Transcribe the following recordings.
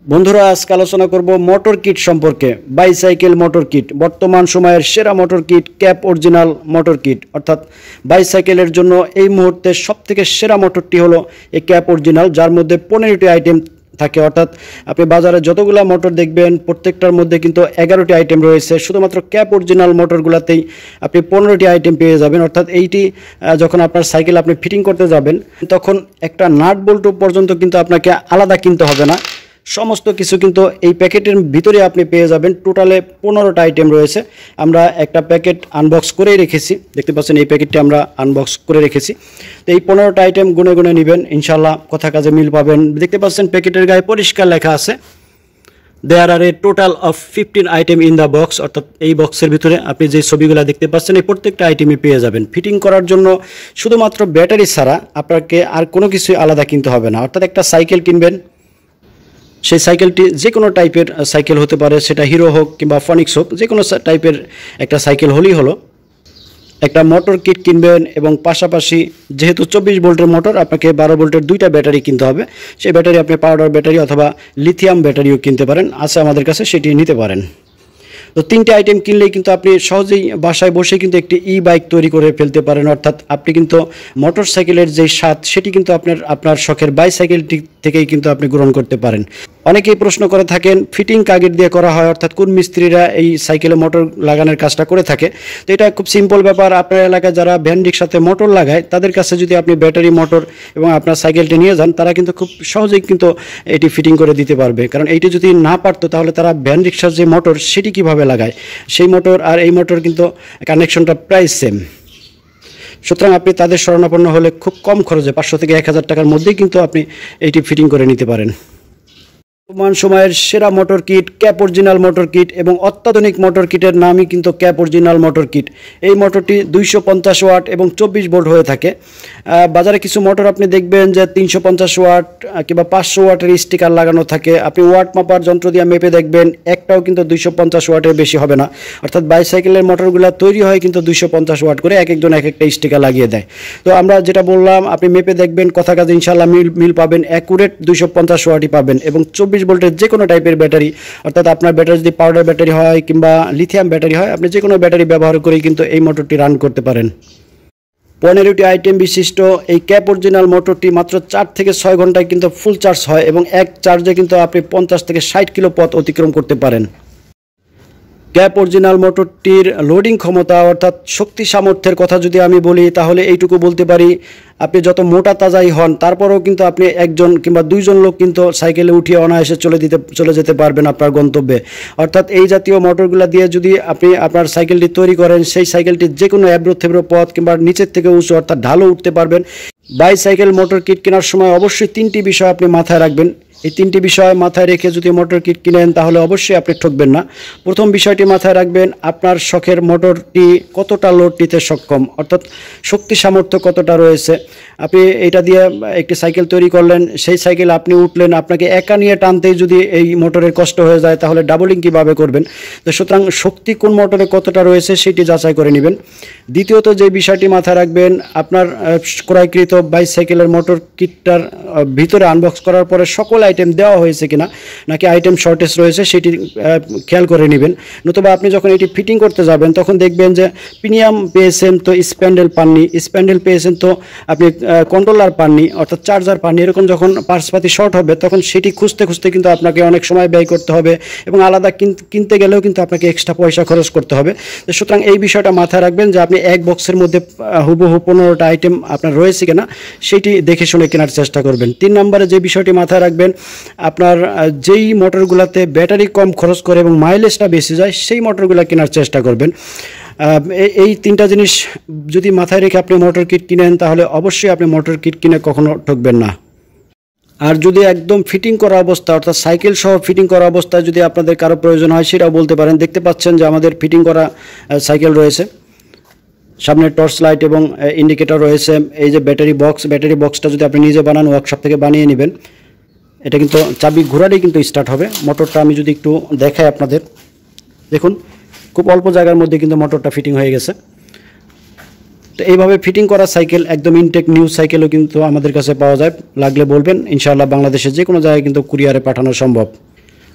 বন্ধুরা আজকে আলোচনা করব মোটর কিট সম্পর্কে। বাইসাইকেল মোটর কিট বর্তমান সময়ের সেরা motor kit, cap original motor kit. অর্থাৎ বাইসাইকেলের জন্য এই মুহূর্তে সবথেকে সেরা মোটরটি হলো এই ক্যাপ অরিজিনাল, যার মধ্যে 15টি আইটেম থাকে। অর্থাৎ আপনি বাজারে যতগুলা মোটর দেখবেন প্রত্যেকটার মধ্যে কিন্তু 11টি আইটেম রয়েছে। শুধুমাত্র ক্যাপ অরিজিনাল মোটরগুলোতেই আপনি 15টি আইটেম পেয়ে যাবেন। অর্থাৎ এইটি যখন আপনার সাইকেল আপনি ফিটিং করতে যাবেন তখন একটা নাট বল্টু পর্যন্ত কিন্তু আপনাকে আলাদা কিনতে হবে না, সমস্ত কিছু কিন্তু এই প্যাকেটের ভিতরে আপনি পেয়ে যাবেন। টোটালে 15টা আইটেম রয়েছে। আমরা একটা প্যাকেট আনবক্স করেই রেখেছি, দেখতে পাচ্ছেন এই প্যাকেটটি আমরা আনবক্স করে রেখেছি। তো এই 15টা আইটেম গুনে গুনে নেবেন, ইনশাল্লাহ কথা কাজে মিল পাবেন। দেখতে পাচ্ছেন প্যাকেটের গায়ে পরিষ্কার লেখা আছে there are a total of 15 item in the box. অর্থাৎ এই বক্সের ভিতরে আপনি যে ছবিগুলো দেখতে পাচ্ছেন এই প্রত্যেকটা আইটেমই পেয়ে যাবেন। ফিটিং করার জন্য শুধুমাত্র ব্যাটারি ছাড়া আপনাকে আর কোনো কিছুই আলাদা কিনতে হবে না। অর্থাৎ একটা সাইকেল কিনবেন, সেই সাইকেলটি যে কোনো টাইপের সাইকেল হতে পারে, সেটা হিরো হোক কিংবা ফনিক্স হোক, যে কোনো টাইপের একটা সাইকেল হলেই হলো। একটা মোটর কিট কিনবেন এবং পাশাপাশি যেহেতু 24 ভোল্টের মোটর, আপনাকে 12 ভোল্টের দুইটা ব্যাটারি কিনতে হবে। সেই ব্যাটারি আপনি পাউডার ব্যাটারি অথবা লিথিয়াম ব্যাটারিও কিনতে পারেন, আছে আমাদের কাছে, সেটি নিতে পারেন। তো 3টে আইটেম কিনলেই কিন্তু আপনি সহজেই বাসায় বসে কিন্তু একটি বাইক তৈরি করে ফেলতে পারেন। অর্থাৎ আপনি কিন্তু মোটর সাইকেলের যে স্বাদ সেটি কিন্তু আপনার শখের বাইসাইকেলটি থেকেই কিন্তু আপনি গ্রহণ করতে পারেন। অনেকেই প্রশ্ন করে থাকেন ফিটিং কাগের দিয়ে করা হয়, অর্থাৎ কোন মিস্ত্রিরা এই সাইকেলে মোটর লাগানোর কাজটা করে থাকে। তো এটা খুব সিম্পল ব্যাপার। আপনার এলাকায় যারা ভ্যান রিক্সাতে মোটর লাগায় তাদের কাছে যদি আপনি ব্যাটারি মোটর এবং আপনার সাইকেলটি নিয়ে যান, তারা কিন্তু খুব সহজেই কিন্তু এটি ফিটিং করে দিতে পারবে। কারণ এইটি যদি না পারতো তাহলে তারা ভ্যান রিক্সার যে মোটর সেটি কীভাবে লাগায়, সেই মোটর আর এই মোটর কিন্তু কানেকশনটা প্রায় সেম। সুতরাং আপনি তাদের শরণাপন্ন হলে খুব কম খরচে 500 থেকে 1000 টাকার মধ্যেই কিন্তু আপনি এইটি ফিটিং করে নিতে পারেন। বর্তমান সময়ের সেরা motor kit cap original motor kit, এবং অত্যাধুনিক মোটর কিটের নামই কিন্তু ক্যাপ অরিজিনাল মোটর কিট। এই মোটরটি 250 ওয়াট এবং 24 ভোল্ট হয়ে থাকে। বাজারে কিছু মোটর আপনি দেখবেন যে 350 ওয়াট কিংবা 500 ওয়াটের স্টিকার লাগানো থাকে। আপনি ওয়াট মাপার যন্ত্র দিয়ে মেপে দেখবেন একটাও কিন্তু 250 ওয়াটের বেশি হবে না। অর্থাৎ বাইসাইকেলের মোটরগুলো তৈরি হয় কিন্তু 250 ওয়াট করে, এক একজন এক একটা স্টিকার লাগিয়ে দেয়। তো আমরা যেটা বললাম, আপনি মেপে দেখবেন, কথা কাজে ইনশাল্লাহ মিল পাবেন, অ্যাকুরেট 250 ওয়াটই পাবেন। এবং 24 ভোল্টের যে কোনো টাইপের ব্যাটারি, অর্থাৎ আপনার ব্যাটারি যদি পাউডার ব্যাটারি হয় কিংবা লিথিয়াম ব্যাটারি হয়, আপনি যে কোনো ব্যাটারি ব্যবহার করেই কিন্তু এই মোটরটি রান করতে পারেন। 15টি আইটেম বিশিষ্ট এই ক্যাপ অরিজিনাল মোটরটি মাত্র 4 থেকে 6 ঘন্টায় কিন্তু ফুল চার্জ হয়, এবং এক চার্জে কিন্তু আপনি 50 থেকে 60 কিলো পথ অতিক্রম করতে পারেন। ক্যাপ অরিজিনাল মোটরটির লোডিং ক্ষমতা অর্থাৎ শক্তি সামর্থ্যের কথা যদি আমি বলি, তাহলে এইটুকু বলতে পারি, আপনি যত মোটা তাজাই হন তারপরেও কিন্তু আপনি একজন কিংবা দুইজন লোক কিন্তু সাইকেলে উঠিয়ে অনায়াসে চলে যেতে পারবেন আপনার গন্তব্যে। অর্থাৎ এই জাতীয় মোটরগুলো দিয়ে যদি আপনি আপনার সাইকেলটি তৈরি করেন, সেই সাইকেলটি যে কোনো এবড়ো থেবড়ো পথ কিংবা নিচের থেকে উঁচু অর্থাৎ ঢালও উঠতে পারবেন। বাইসাইকেল মোটর কিট কেনার সময় অবশ্যই 3টি বিষয় আপনি মাথায় রাখবেন। এই 3টি বিষয় মাথায় রেখে যদি মোটর কিট কিনেন তাহলে অবশ্যই আপনি ঠকবেন না। প্রথম বিষয়টি মাথায় রাখবেন, আপনার শখের মোটরটি কতটা লোড নিতে সক্ষম, অর্থাৎ শক্তি সামর্থ্য কতটা রয়েছে। আপনি এটা দিয়ে একটি সাইকেল তৈরি করলেন, সেই সাইকেল আপনি উঠলেন, আপনাকে একা নিয়ে টানতেই যদি এই মোটরের কষ্ট হয়ে যায় তাহলে ডাবলিং কীভাবে করবেন। তো সুতরাং শক্তি কোন মোটরে কতটা রয়েছে সেটি যাচাই করে নেবেন। দ্বিতীয়ত যে বিষয়টি মাথায় রাখবেন, আপনার ক্রয়কৃত বাইসাইকেলের মোটর কিটটার ভিতরে আনবক্স করার পরে সকল আইটেম দেওয়া হয়েছে কিনা, নাকি আইটেম শর্টেজ রয়েছে সেটি খেয়াল করে নেবেন। নতুবা আপনি যখন এটি ফিটিং করতে যাবেন তখন দেখবেন যে প্রিমিয়াম পেয়েছেন তো স্প্যান্ডেল পাননি, স্প্যান্ডেল পেয়েছেন তো আপনি কন্ট্রোলার পাননি, অর্থাৎ চার্জার পাননি। এরকম যখন পার্টসপাতি শর্ট হবে তখন সেটি খুঁজতে খুঁজতে কিন্তু আপনাকে অনেক সময় ব্যয় করতে হবে, এবং আলাদা কিনতে গেলেও কিন্তু আপনাকে এক্সট্রা পয়সা খরচ করতে হবে। তো সুতরাং এই বিষয়টা মাথায় রাখবেন যে আপনি এক বক্সের মধ্যে হুবহু 15টা আইটেম আপনার রয়েছে কিনা সেটি দেখে শুনে কেনার চেষ্টা করবেন। 3 নম্বরে যে বিষয়টি মাথায় রাখবেন, আপনার যেই মোটরগুলোতে ব্যাটারি কম খরচ করে এবং মাইলেজটা বেশি যায় সেই মোটরগুলো কেনার চেষ্টা করবেন। এই 3টা জিনিস যদি মাথায় রেখে আপনি মোটর কিট কিনেন তাহলে অবশ্যই আপনি মোটর কিট কিনে কখনো ঠকবেন না। আর যদি একদম ফিটিং করা অবস্থা অর্থাৎ সাইকেল সহ ফিটিং করা অবস্থায় যদি আপনাদের কারো প্রয়োজন হয় সেটাও বলতে পারেন। দেখতে পাচ্ছেন যে আমাদের ফিটিং করা সাইকেল রয়েছে, সামনে টর্চ লাইট এবং ইন্ডিকেটর রয়েছে। এই যে ব্যাটারি বক্সটা যদি আপনি নিজে বানান, ওয়ার্কশপ থেকে বানিয়ে নেবেন। এটা কিন্তু চাবি ঘোরালেই কিন্তু স্টার্ট হবে। মোটরটা আমি যদি একটু দেখাই আপনাদের, দেখুন খুব অল্প জায়গার মধ্যে কিন্তু মোটরটা ফিটিং হয়ে গেছে। তো এইভাবে ফিটিং করা সাইকেল একদম ইনটেক নিউ সাইকেলও কিন্তু আমাদের কাছে পাওয়া যায়, লাগলে বলবেন, ইনশাআল্লাহ বাংলাদেশের যে কোনো জায়গায় কিন্তু কুরিয়ারে পাঠানো সম্ভব।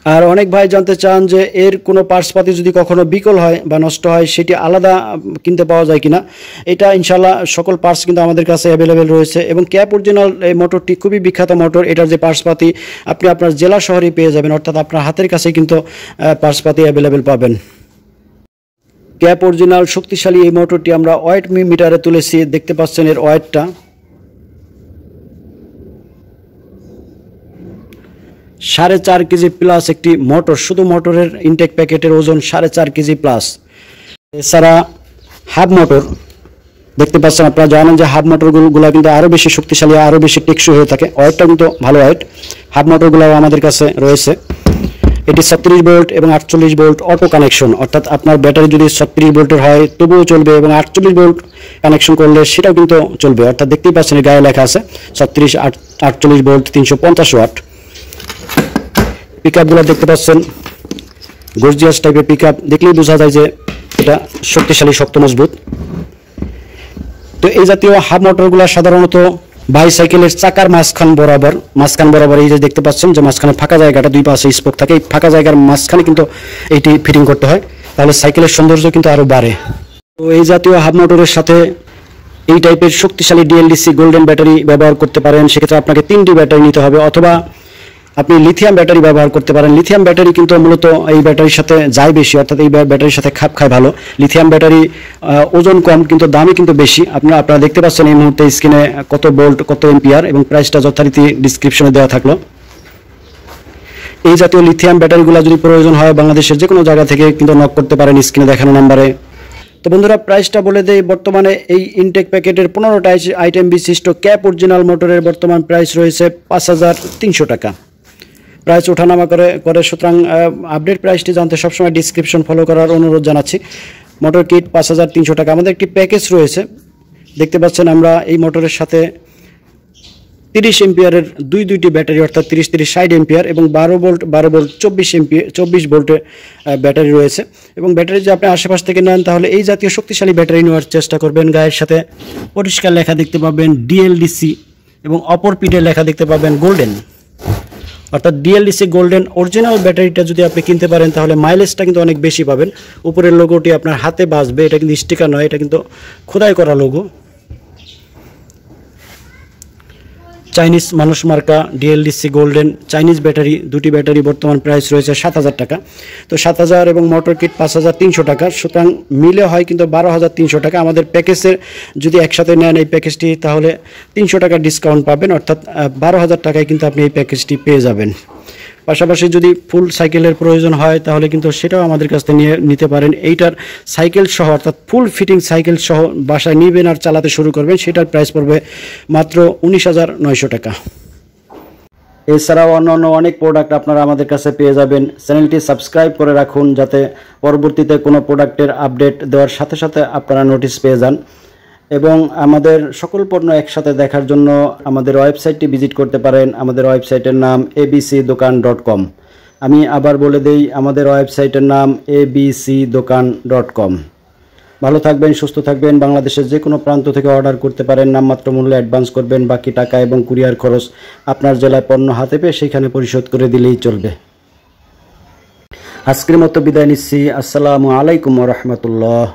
আর অনেক ভাই জানতে চান যে এর কোনো পার্টসপাতি যদি কখনো বিকল হয় বা নষ্ট হয় সেটি আলাদা কিনতে পাওয়া যায় কিনা। এটা ইনশাল্লাহ সকল পার্টস কিন্তু আমাদের কাছে অ্যাভেলেবেল রয়েছে এবং ক্যাপ অরিজিনাল এই মোটরটি খুবই বিখ্যাত মোটর। এটার যে পার্টসপাতি আপনি আপনার জেলা শহরেই পেয়ে যাবেন, অর্থাৎ আপনার হাতের কাছেই কিন্তু পার্টসপাতি অ্যাভেলেবেল পাবেন। ক্যাপ অরিজিনাল শক্তিশালী এই মোটরটি আমরা ওয়েট মিটারে তুলেছি, দেখতে পাচ্ছেন এর ওয়েটটা। 4.5 কেজি প্লাস একটি মোটর, শুধু মোটরের ইনটেক প্যাকেটের ওজন 4.5 কেজি প্লাস। এছাড়া হাফ মোটর দেখতে পাচ্ছেন, আপনারা জানেন যে হাফ মোটরগুলো কিন্তু আরও বেশি শক্তিশালী, আরও বেশি টেকসই হয়ে থাকে। ওয়েটটা কিন্তু ভালো ওয়েট। হাফ মোটরগুলো আমাদের কাছে রয়েছে। এটি 36 ভোল্ট এবং 48 ভোল্ট অটো কানেকশন, অর্থাৎ আপনার ব্যাটারি যদি 36 ভোল্টের হয় তবুও চলবে এবং 48 ভোল্ট কানেকশন করলে সেটাও কিন্তু চলবে। অর্থাৎ দেখতেই পাচ্ছেন গায়ে লেখা আছে 36 48 ভোল্ট 350 ওয়াট। পিকআপগুলো দেখতে পাচ্ছেন গর্জিয়াস টাইপের পিকআপ, দেখলেই বোঝা যায় যে এটা শক্তিশালী, শক্ত, মজবুত। তো এই জাতীয় হাফ মোটরগুলো সাধারণত বাইসাইকেলের চাকার মাঝখান বরাবর এই যে দেখতে পাচ্ছেন যে মাঝখানে ফাঁকা জায়গাটা, দুই পাশে স্পোক থাকে, এই ফাঁকা জায়গার মাঝখানে কিন্তু এইটি ফিটিং করতে হয়, তাহলে সাইকেলের সৌন্দর্য কিন্তু আরও বাড়ে। তো এই জাতীয় হাফ মোটরের সাথে এই টাইপের শক্তিশালী ডিএলডিসি গোল্ডেন ব্যাটারি ব্যবহার করতে পারেন। সেক্ষেত্রে আপনাকে 3টি ব্যাটারি নিতে হবে, অথবা আপনি লিথিয়াম ব্যাটারি ব্যবহার করতে পারেন। লিথিয়াম ব্যাটারি কিন্তু মূলত এই ব্যাটারির সাথে যায় বেশি, অর্থাৎ এই ব্যাটারির সাথে খাপ খায় ভালো। লিথিয়াম ব্যাটারি ওজন কম কিন্তু দামই কিন্তু বেশি। আপনারা দেখতে পাচ্ছেন এই মুহূর্তে স্ক্রিনে কত ভোল্ট, কত এম্পিয়ার এবং প্রাইসটা যথারীতি ডিসক্রিপশনে দেওয়া থাকলো। এই জাতীয় লিথিয়াম ব্যাটারিগুলো যদি প্রয়োজন হয় বাংলাদেশের যে কোনো জায়গা থেকে কিন্তু নক করতে পারেন স্ক্রিনে দেখানো নাম্বারে। তো বন্ধুরা, প্রাইসটা বলে দেই। বর্তমানে এই ইনটেক প্যাকেটের 15টা আইটেম বিশিষ্ট ক্যাপ অরিজিনাল মোটরের বর্তমান প্রাইস রয়েছে 5300 টাকা। প্রাইস ওঠানামা করে সুতরাং আপডেট প্রাইসটি জানতে সবসময় ডিসক্রিপশন ফলো করার অনুরোধ জানাচ্ছি। মোটর কিট 5300 টাকা। আমাদের একটি প্যাকেজ রয়েছে, দেখতে পাচ্ছেন আমরা এই মোটরের সাথে 30 এম্পিয়ারের দুইটি ব্যাটারি, অর্থাৎ 30 60 এম্পিয়ার এবং 12 ভোল্ট 24 ভোল্টের ব্যাটারি রয়েছে। এবং ব্যাটারি যদি আপনি আশেপাশ থেকে নেন তাহলে এই জাতীয় শক্তিশালী ব্যাটারি নেওয়ার চেষ্টা করবেন। গায়ের সাথে পরিষ্কার লেখা দেখতে পাবেন ডিএলডিসি এবং অপর পিঠে লেখা দেখতে পাবেন গোল্ডেন, অর্থাৎ ডিএলডিসি গোল্ডেন অরিজিনাল ব্যাটারিটা যদি আপনি কিনতে পারেন তাহলে মাইলেজটা কিন্তু অনেক বেশি পাবেন। উপরের লোগোটি আপনার হাতে বাজবে, এটা কিন্তু স্টিকার নয়, এটা কিন্তু খোদাই করা লোগো। চাইনিজ মানুষ মার্কা ডিএলডিসি গোল্ডেন চাইনিজ ব্যাটারি, দুটি ব্যাটারি বর্তমান প্রাইস রয়েছে 7000 টাকা। তো 7000 এবং মোটর কিট 5300 টাকা, সুতরাং মিলে হয় কিন্তু 12300 টাকা। আমাদের প্যাকেজের যদি একসাথে নেন এই প্যাকেজটি তাহলে 300 টাকা ডিসকাউন্ট পাবেন, অর্থাৎ 12000 টাকায় কিন্তু আপনি এই প্যাকেজটি পেয়ে যাবেন। পাশাপাশি যদি ফুল সাইকেলের প্রয়োজন হয় তাহলে কিন্তু সেটাও আমাদের কাছ থেকে নিতে পারেন। এইটার সাইকেল সহ, অর্থাৎ ফুল ফিটিং সাইকেল সহ বাসায় নিবেন আর চালাতে শুরু করবেন, সেটার প্রাইস পড়বে মাত্র 19900 টাকা। এছাড়াও অন্যান্য অনেক প্রোডাক্ট আপনারা আমাদের কাছে পেয়ে যাবেন। চ্যানেলটি সাবস্ক্রাইব করে রাখুন যাতে পরবর্তীতে কোনো প্রোডাক্টের আপডেট দেওয়ার সাথে সাথে আপনারা নোটিশ পেয়ে যান। এবং আমাদের সকল পণ্য একসাথে দেখার জন্য আমাদের ওয়েবসাইটটি ভিজিট করতে পারেন। আমাদের ওয়েবসাইটের নাম abcdokan.com। আমি আবার বলে দেই, আমাদের ওয়েবসাইটের নাম abcdokan.com। ভালো থাকবেন, সুস্থ থাকবেন। বাংলাদেশের যে কোনো প্রান্ত থেকে অর্ডার করতে পারেন। নামমাত্র মূল্যে অ্যাডভান্স করবেন, বাকি টাকা এবং কুরিয়ার খরচ আপনার জেলায় পণ্য হাতে পেয়ে সেখানে পরিশোধ করে দিলেই চলবে। আজকের মতো বিদায় নিচ্ছি। আসসালামু আলাইকুম ওয়া রাহমাতুল্লাহ।